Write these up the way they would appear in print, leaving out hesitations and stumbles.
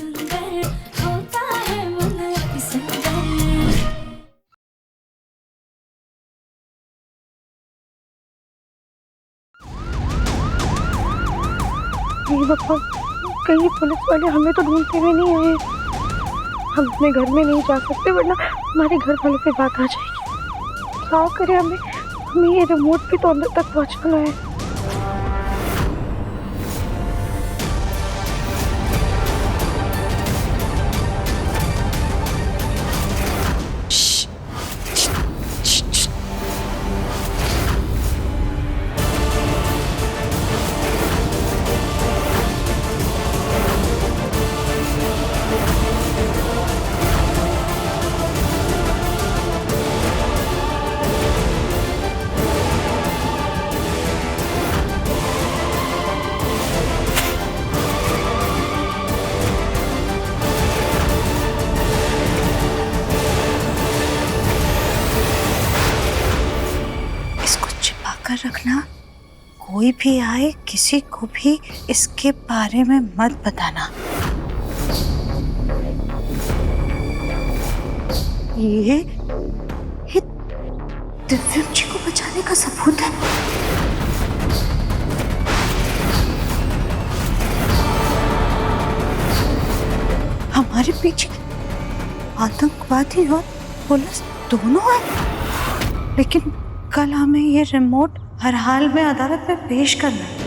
सुंदर होता है मन अति सुंदर। ये बाबा, कहीं पुलिस वाले हमें तो ढूंढते हुए नहीं आए। हम अपने घर में नहीं जा सकते वरना हमारे घर वालों पे बात आ जाएगी। क्या करें, हमें ये रिमोट भी तो अंदर तक पहुंचाना है। रखना, कोई भी आए किसी को भी इसके बारे में मत बताना। ये दिव्यम जी को बचाने का सबूत है। हमारे पीछे आतंकवादी और पुलिस दोनों है, लेकिन कल हमें ये रिमोट हर हाल में अदालत में पेश करना है।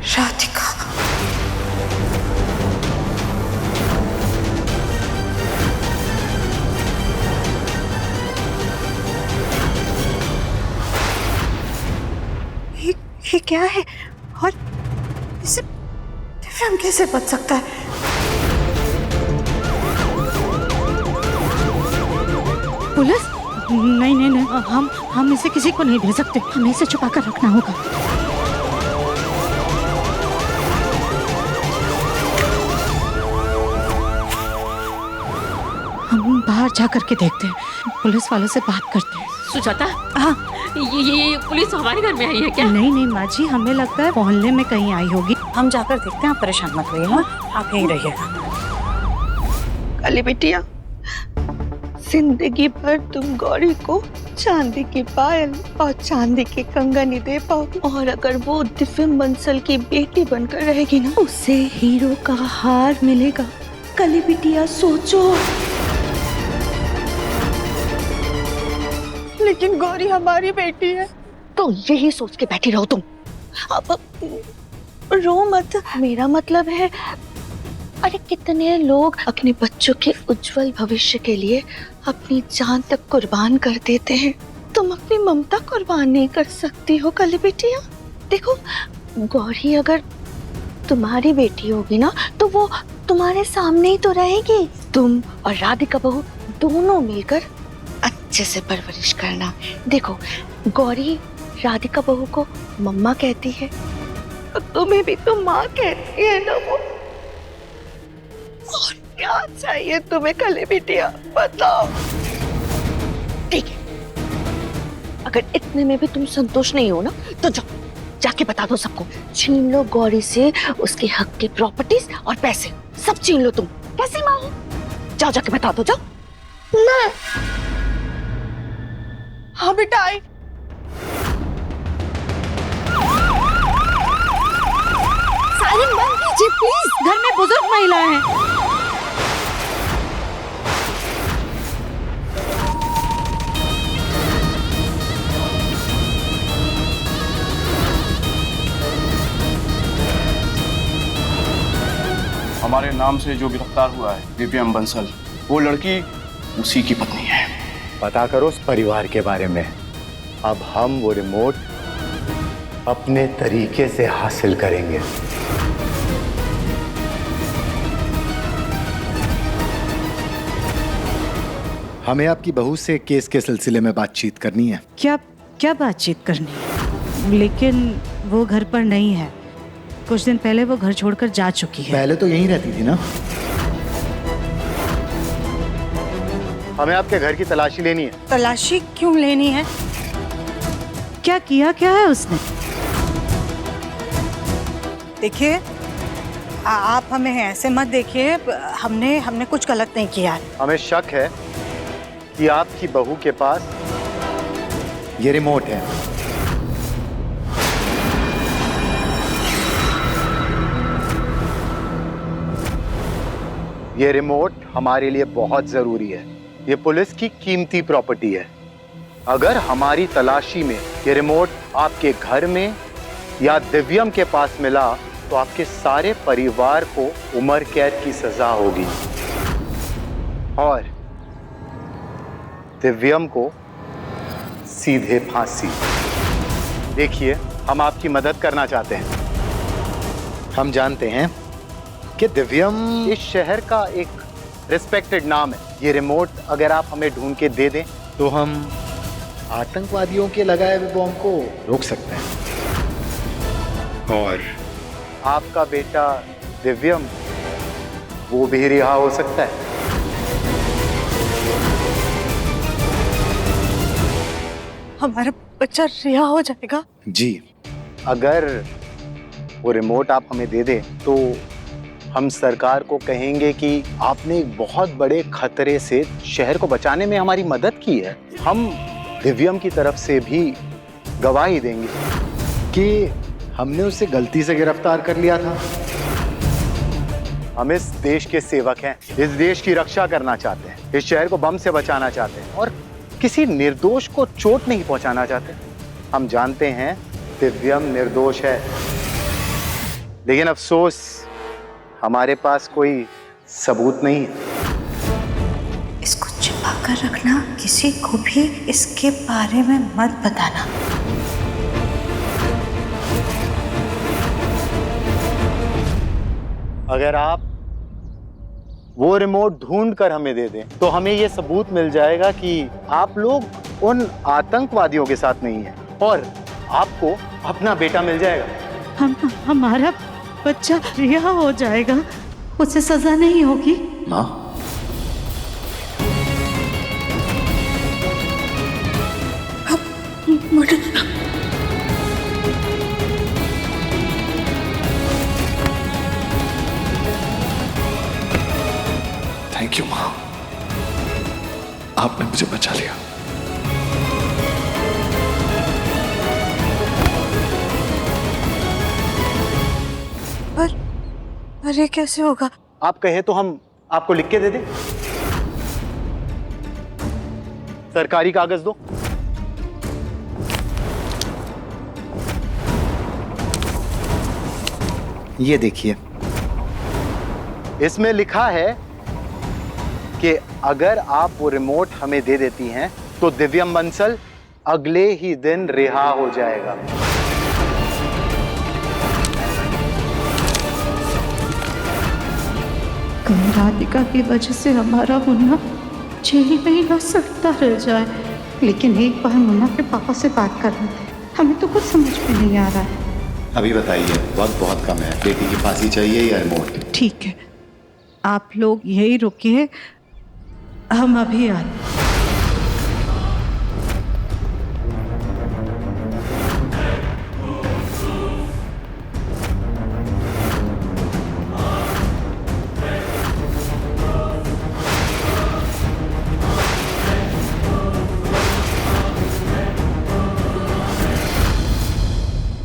राधिका, ये क्या है और इसे दिव्यम कैसे बच सकता है? पुलिस? नहीं नहीं नहीं, हम इसे किसी को नहीं भेज सकते। हमें इसे छुपा कर रखना होगा। हम बाहर जा करके देखते हैं, पुलिस वालों से बात करते हैं। सुजाता, हाँ, ये पुलिस हमारे घर में आई है क्या? नहीं नहीं माँ जी, हमें लगता है मोहल्ले में कहीं आई होगी। हम जाकर देखते हैं, आप परेशान मत होइए। हाँ, आप यहीं रहिएगा। काली बिटिया, जिंदगी भर तुम गौरी को चांदी की पायल और चांदी के कंगन ही दे पाओ, और अगर वो दिव्यम बंसल की बेटी बनकर रहेगी ना, उसे हीरो का हार मिलेगा। काली बिटिया सोचो। लेकिन गौरी हमारी बेटी है, तो यही सोच के बैठी रहो तुम। अब रो मत, मेरा मतलब है, अरे कितने लोग अपने बच्चों के उज्जवल भविष्य के लिए अपनी जान तक कुर्बान कर देते हैं। तुम अपनी ममता कुर्बान नहीं कर सकती हो काली बेटिया। देखो, गौरी अगर तुम्हारी बेटी होगी ना, तो वो तुम्हारे सामने ही तो रहेगी। तुम और राधिका बहू दोनों मिलकर अच्छे से परवरिश करना। देखो, गौरी राधिका बहू को मम्मा कहती है, तुम्हें भी तो माँ कहती है ना वो। और क्या चाहिए तुम्हें काली बिटिया, बताओ। ठीक है, अगर इतने में भी तुम संतुष्ट नहीं हो ना, तो जाके बता दो सबको। छीन लो गौरी से उसके हक के प्रॉपर्टीज और पैसे, सब छीन लो तुम। कैसी माँ हो? जाओ, जाके बता दो, जाओ। मैं हाँ बेटा आई। साइरन बंद कीजिए प्लीज, घर में बुजुर्ग महिला है। हमारे नाम से जो गिरफ्तार हुआ है दिव्यम बंसल, वो लड़की उसी की पत्नी है। पता करो उस परिवार के बारे में। अब हम वो रिमोट अपने तरीके से हासिल करेंगे। हमें आपकी बहू से केस के सिलसिले में बातचीत करनी है। क्या क्या बातचीत करनी है? लेकिन वो घर पर नहीं है। कुछ दिन पहले वो घर छोड़कर जा चुकी है। पहले तो यहीं रहती थी ना। हमें आपके घर की तलाशी लेनी है। तलाशी क्यों लेनी है? क्या किया क्या है उसने? देखिए आप हमें ऐसे मत देखिए, हमने कुछ गलत नहीं किया है। हमें शक है कि आपकी बहू के पास ये रिमोट है। ये रिमोट हमारे लिए बहुत जरूरी है। ये पुलिस की कीमती प्रॉपर्टी है। अगर हमारी तलाशी में ये रिमोट आपके घर में या दिव्यम के पास मिला तो आपके सारे परिवार को उम्र कैद की सजा होगी और दिव्यम को सीधे फांसी। देखिए, हम आपकी मदद करना चाहते हैं। हम जानते हैं कि दिव्यम इस शहर का एक रिस्पेक्टेड नाम है। ये रिमोट अगर आप हमें ढूंढ के दे दें तो हम आतंकवादियों के लगाए हुए बॉम्ब को रोक सकते हैं और आपका बेटा दिव्यम वो भी रिहा हो सकता है। हमारा बच्चा रिहा हो जाएगा? जी, अगर वो रिमोट आप हमें दे दें तो हम सरकार को कहेंगे कि आपने एक बहुत बड़े खतरे से शहर को बचाने में हमारी मदद की है। हम दिव्यम की तरफ से भी गवाही देंगे कि हमने उसे गलती से गिरफ्तार कर लिया था। हम इस देश के सेवक हैं, इस देश की रक्षा करना चाहते हैं, इस शहर को बम से बचाना चाहते हैं और किसी निर्दोष को चोट नहीं पहुंचाना चाहते। हम जानते हैं दिव्यम निर्दोष है, लेकिन अफसोस हमारे पास कोई सबूत नहीं है। इसको छिपा कर रखना, किसी को भी इसके बारे में मत बताना। अगर आप वो रिमोट ढूंढ कर हमें दे दें तो हमें ये सबूत मिल जाएगा कि आप लोग उन आतंकवादियों के साथ नहीं हैं और आपको अपना बेटा मिल जाएगा। हमारा बच्चा रिहा हो जाएगा, उसे सजा नहीं होगी। माँ, थैंक यू माँ, आपने मुझे बचा लिया। पर ये कैसे होगा? आप कहे तो हम आपको लिख के दे दें। सरकारी कागज दो। ये देखिए, इसमें लिखा है कि अगर आप वो रिमोट हमें दे देती हैं तो दिव्यम बंसल अगले ही दिन रिहा हो जाएगा। कहीं राधिका की वजह से हमारा मुन्ना जेल में ही ना सड़ता रह जाए। लेकिन एक बार मुन्ना के पापा से बात करना थे, हमें तो कुछ समझ में नहीं आ रहा है। अभी बताइए, वक्त बहुत कम है। बेटी की फांसी चाहिए या रिमोट? ठीक है, आप लोग यही रुकिए, हम अभी आए।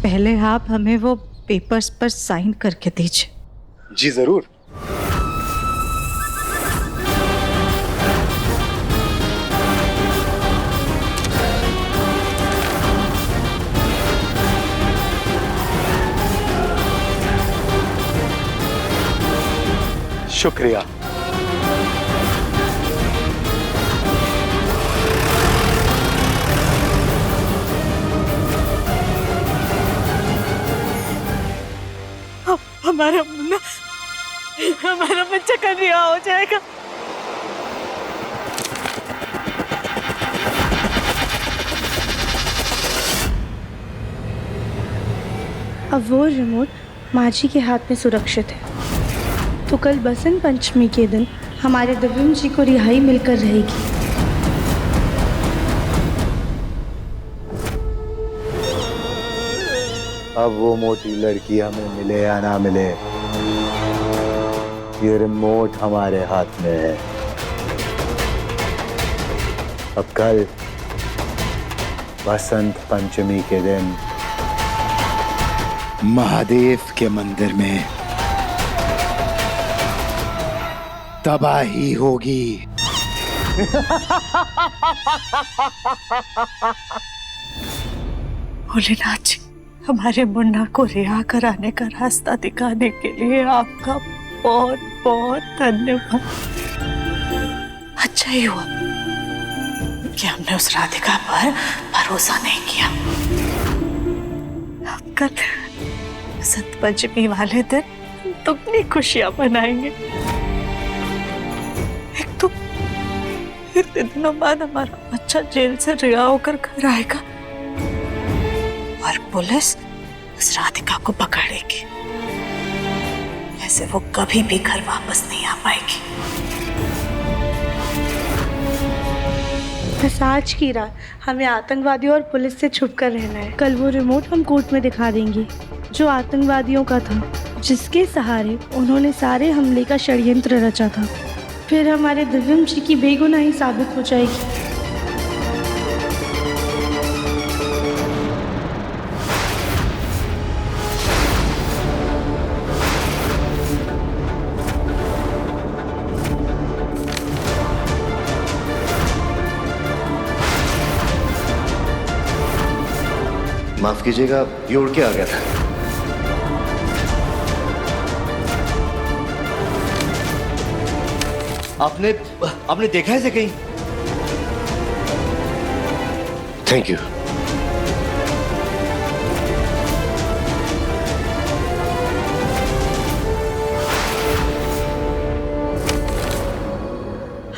पहले आप हमें वो पेपर्स पर साइन करके दीजिए। जी जरूर। शुक्रिया। हमारा मुन्ना, हमारा बच्चा कल रिहा हो जाएगा। अब वो रिमोट माँ जी के हाथ में सुरक्षित है, तो कल बसंत पंचमी के दिन हमारे दिव्यम जी को रिहाई मिलकर रहेगी। अब वो मोटी लड़की हमें मिले या ना मिले, ये रिमोट हमारे हाथ में है। अब कल बसंत पंचमी के दिन महादेव के मंदिर में तबाही होगी। भोलेनाथ जी, हमारे मुन्ना को रिहा कराने का रास्ता दिखाने के लिए आपका बहुत बहुत धन्यवाद। अच्छा ही हुआ कि हमने उस राधिका पर भरोसा नहीं किया। अब कल बसंत पंचमी वाले दिन दुगनी खुशियां मनाएंगे। एक तो इतने दिनों बाद हमारा बच्चा जेल से रिहा होकर घर आएगा और पुलिस उस राधिका को पकड़ेगी। ऐसे वो कभी भी घर वापस नहीं आ पाएगी। बस आज की रात हमें आतंकवादियों और पुलिस से छुप कर रहना है। कल वो रिमोट हम कोर्ट में दिखा देंगे जो आतंकवादियों का था, जिसके सहारे उन्होंने सारे हमले का षड्यंत्र रचा था। फिर हमारे दिव्यम जी की बेगुनाही साबित हो जाएगी। माफ कीजिएगा, ये उड़ के आ गया था। आपने देखा है इसे कहीं? Thank you.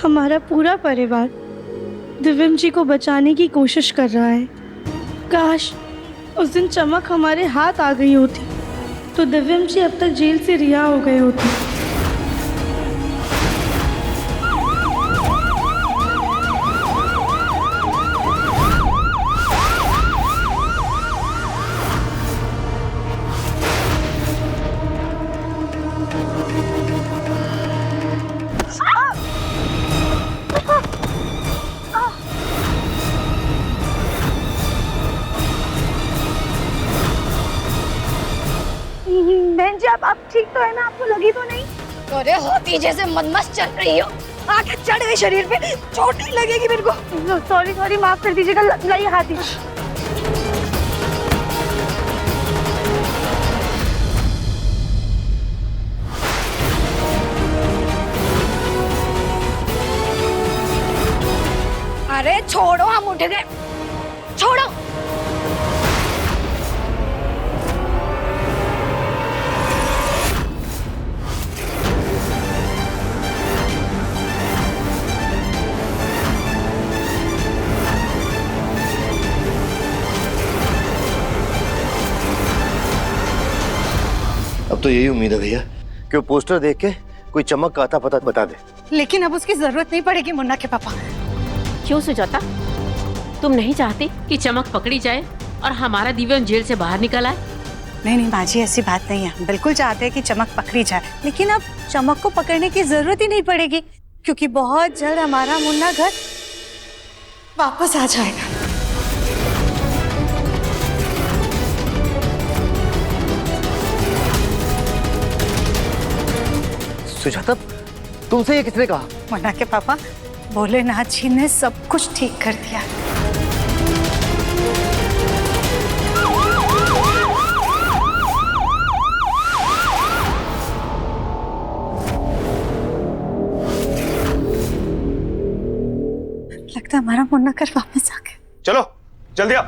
हमारा पूरा परिवार दिव्यम जी को बचाने की कोशिश कर रहा है। काश उस दिन चमक हमारे हाथ आ गई होती तो दिव्यम जी अब तक जेल से रिहा हो गए होते। बहन जी, आप ठीक तो है ना? आपको लगी तो नहीं? अरे होती जैसे मदमस्त चल रही हो, आके चढ़ गई शरीर पे, चोट नहीं लगेगी मेरे को। सॉरी सॉरी, माफ कर दीजिएगा। लाइए हाथी। अरे छोड़ो, हम उठ गए, छोड़ो। अब तो यही उम्मीद है भैया कि वो पोस्टर देख के कोई चमक का आता पता बता दे। लेकिन अब उसकी जरूरत नहीं पड़ेगी मुन्ना के पापा। क्यों सुजाता, तुम नहीं चाहती कि चमक पकड़ी जाए और हमारा दिव्यम जेल से बाहर निकल आए? नहीं नहीं बाजी, ऐसी बात नहीं है। बिल्कुल चाहते हैं कि चमक पकड़ी जाए, लेकिन अब चमक को पकड़ने की जरूरत ही नहीं पड़ेगी क्योंकि बहुत जल्द हमारा मुन्ना घर वापस आ जाएगा। सुजाता, तुमसे ये किसने कहा? मुन्ना के पापा, भोलेनाथ जी ने सब कुछ ठीक कर दिया। लगता है हमारा मुन्ना घर वापस आ गया। चलो जल्दी आ।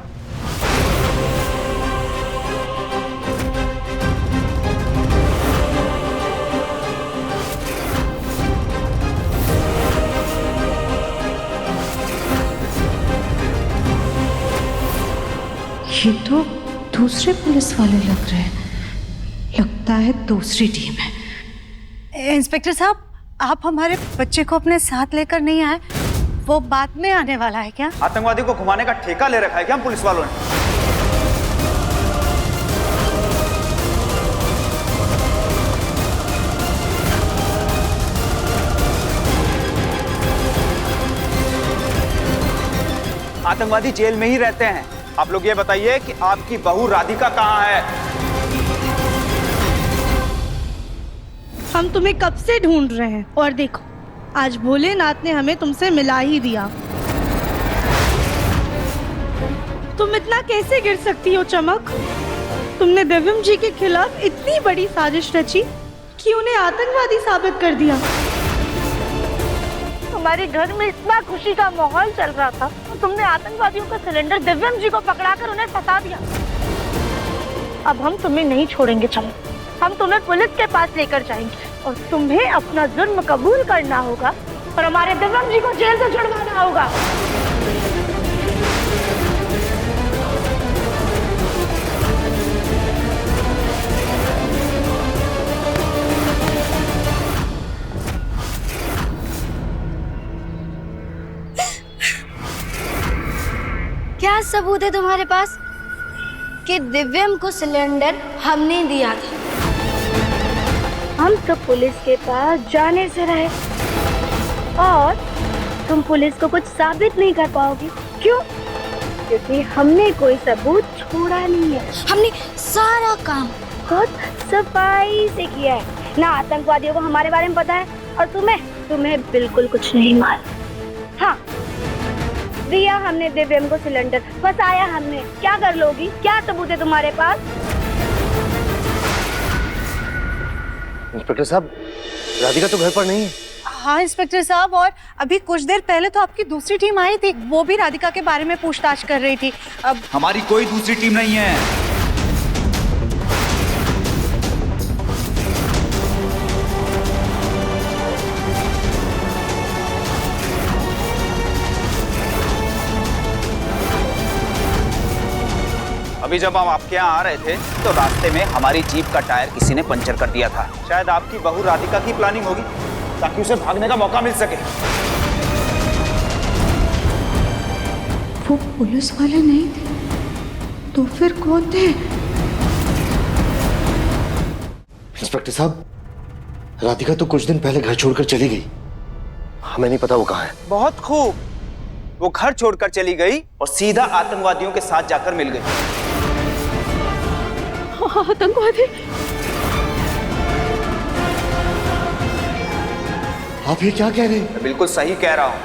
ये तो दूसरे पुलिस वाले लग रहे हैं। लगता है दूसरी टीम है। इंस्पेक्टर साहब, आप हमारे बच्चे को अपने साथ लेकर नहीं आए, वो बाद में आने वाला है क्या? आतंकवादी को घुमाने का ठेका ले रखा है क्या हम पुलिस वालों ने? आतंकवादी जेल में ही रहते हैं। आप लोग ये बताइए कि आपकी बहू राधिका कहाँ है? हम तुम्हें कब से ढूंढ रहे हैं और देखो आज भोलेनाथ ने हमें तुमसे मिला ही दिया। तुम इतना कैसे गिर सकती हो चमक? तुमने दिव्यम जी के खिलाफ इतनी बड़ी साजिश रची कि उन्हें आतंकवादी साबित कर दिया। हमारे घर में इतना खुशी का माहौल चल रहा था और तुमने आतंकवादियों का सिलेंडर दिव्यम जी को पकड़ाकर उन्हें फंसा दिया। अब हम तुम्हें नहीं छोड़ेंगे चमक, हम तुम्हें पुलिस के पास लेकर जाएंगे और तुम्हें अपना जुर्म कबूल करना होगा और हमारे दिव्यम जी को जेल से छुड़वाना होगा। क्या सबूत है तुम्हारे पास कि दिव्यम को सिलेंडर हमने दिया था? हम तो पुलिस के पास जाने से रहे और तुम पुलिस को कुछ साबित नहीं कर पाओगी। क्यों? क्योंकि हमने कोई सबूत छोड़ा नहीं है। हमने सारा काम बहुत सफाई से किया है। ना आतंकवादियों को हमारे बारे में पता है और तुम्हें बिल्कुल कुछ नहीं मालूम। हाँ, दिया हमने दिव्यम को सिलेंडर, फंसाया हमने। क्या कर लोगी? क्या सबूत है तुम्हारे पास? इंस्पेक्टर साहब, राधिका तो घर पर नहीं है। हाँ इंस्पेक्टर साहब, और अभी कुछ देर पहले तो आपकी दूसरी टीम आई थी, वो भी राधिका के बारे में पूछताछ कर रही थी। अब हमारी कोई दूसरी टीम नहीं है। अभी जब हम आपके यहाँ आ रहे थे तो रास्ते में हमारी जीप का टायर किसी ने पंचर कर दिया था। शायद आपकी बहू राधिका की प्लानिंग होगी ताकि उसे भागने का मौका मिल सके। वो पुलिस वाले नहीं थे तो फिर कौन थे? इंस्पेक्टर साहब, राधिका तो कुछ दिन पहले घर छोड़कर चली गई। हमें नहीं पता वो कहाँ है। बहुत खूब, वो घर छोड़कर चली गई और सीधा आतंकवादियों के साथ जाकर मिल गई। आतंकवादी? आप ये क्या कह रहे हैं? मैं बिल्कुल सही कह रहा हूं।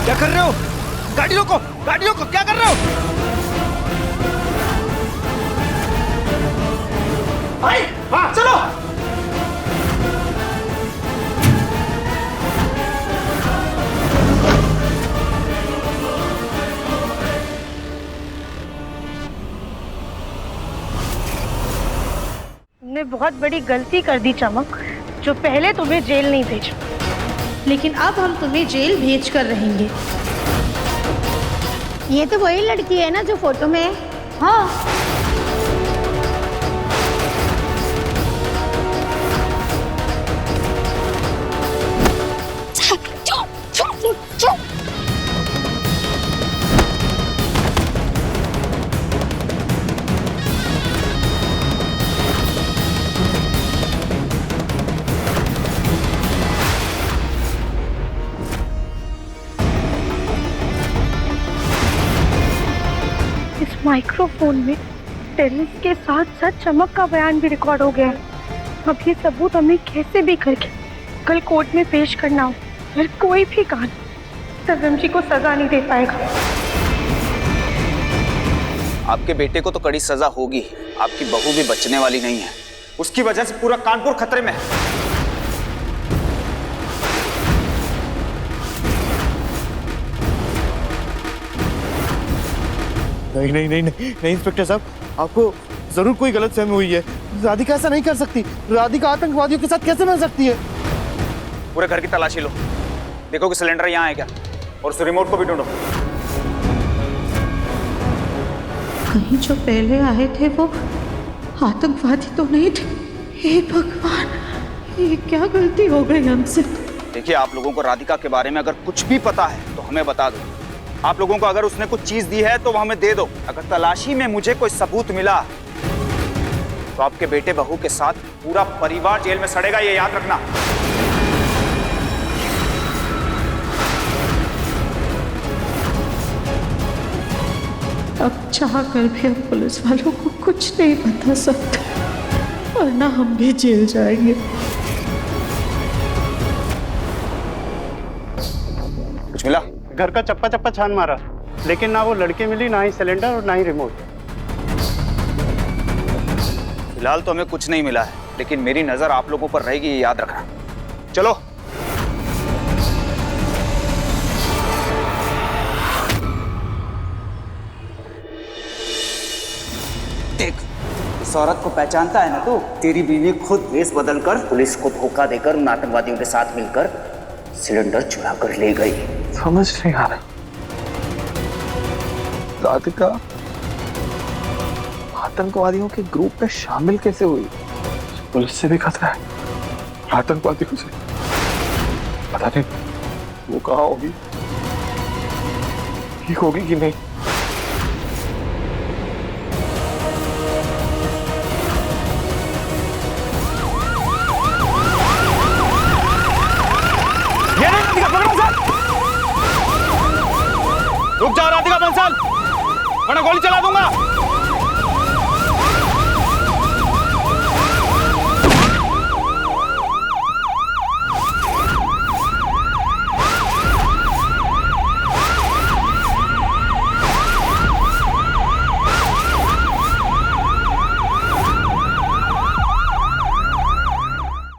क्या कर रहे हो? गाड़ी रोको, गाड़ी रोको, क्या कर रहे हो? भाई, हाँ, चलो। तुमने बहुत बड़ी गलती कर दी चमक, जो पहले तुम्हें जेल नहीं भेजा, लेकिन अब हम तुम्हें जेल भेज कर रहेंगे। ये तो वही लड़की है ना जो फोटो में है। हाँ, माइक्रोफोन में टेनिस के साथ साथ चमक का बयान भी रिकॉर्ड हो गया है। अब ये सबूत हमें कैसे भी करके कल कोर्ट में पेश करना हो, फिर कोई भी कानून दिव्यम जी को सजा नहीं दे पाएगा। आपके बेटे को तो कड़ी सजा होगी, आपकी बहू भी बचने वाली नहीं है। उसकी वजह से पूरा कानपुर खतरे में है। नहीं इंस्पेक्टर साहब, आपको जरूर कोई गलतफहमी हुई है। राधिका ऐसा नहीं कर सकती। राधिका आतंकवादियों के साथ कैसे मिल सकती है? पूरे घर की तलाशी लो, देखो कि सिलेंडर यहाँ है क्या, और उस रिमोट को भी ढूंढो। कहीं जो पहले आए थे वो आतंकवादी तो नहीं थे? हे भगवान, ये क्या गलती हो गई हमसे। देखिए, आप लोगों को राधिका के बारे में अगर कुछ भी पता है तो हमें बता दो। आप लोगों को अगर उसने कुछ चीज दी है तो वो हमें दे दो। अगर तलाशी में मुझे कोई सबूत मिला तो आपके बेटे बहू के साथ पूरा परिवार जेल में सड़ेगा, ये याद रखना। अब चाह कर भी हम पुलिस वालों को कुछ नहीं बता सकते, वरना हम भी जेल जाएंगे। कुछ मिला? घर का चप्पा चप्पा छान मारा, लेकिन ना वो लड़की मिली, ना ही सिलेंडर और ना ही रिमोट। फिलहाल तो हमें कुछ नहीं मिला है, लेकिन मेरी नजर आप लोगों पर रहेगी, ये याद रखना। चलो। देख, इस औरत को पहचानता है ना तू? तेरी बीवी खुद वेश बदलकर पुलिस को धोखा देकर उन आतंकवादियों के साथ मिलकर सिलेंडर चुरा कर ले गई। समझ नहीं आ रहा, राधिका आतंकवादियों के ग्रुप में शामिल कैसे हुई? पुलिस से भी खतरा है, आतंकवादियों से पता नहीं वो कहाँ होगी, ठीक होगी कि नहीं।